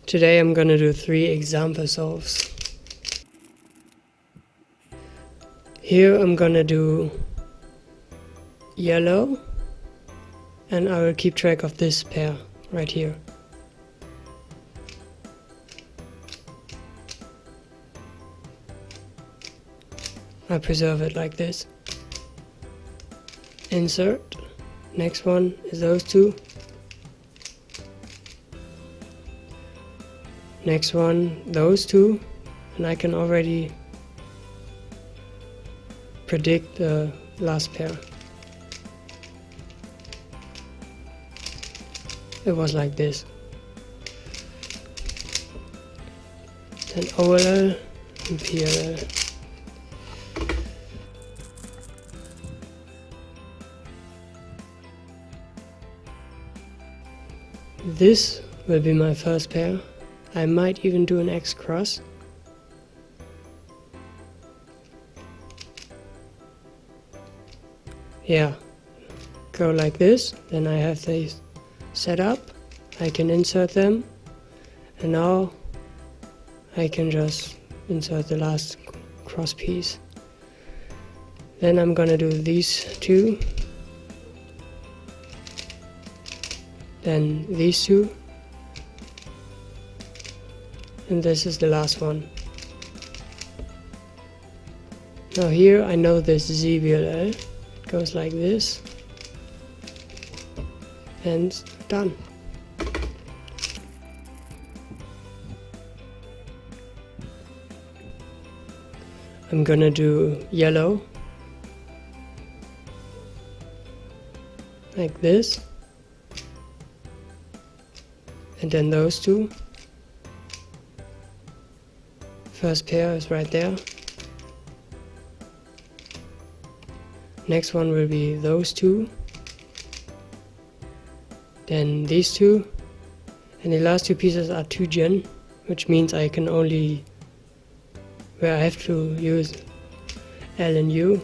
Today I'm gonna do 3 example solves. Here I'm gonna do yellow, and I will keep track of this pair right here. I preserve it like this. Insert. Next one is those two. Next one, those two, and I can already predict the last pair. It was like this. Then OLL and PLL. This will be my first pair. I might even do an X cross. Yeah, go like this, then I have these set up, I can insert them, and now I can just insert the last cross piece. Then I'm gonna do these two, then these two, and this is the last one. Now here I know this ZBLL, it goes like this, and done. I'm gonna do yellow, like this, and then those two. First pair is right there. Next one will be those two, then these two, and the last two pieces are 2 gen, which means I can only, where I have to use L and U,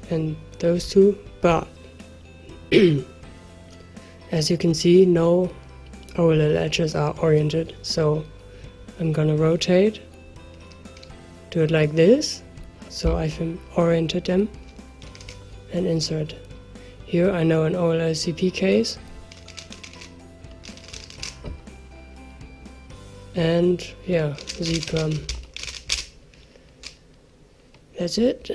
and those two, but as you can see, no OLL edges are oriented, so I'm gonna rotate, do it like this, so I've oriented them, and insert. Here I know an OLL-CP case, and yeah, Z-perm. That's it.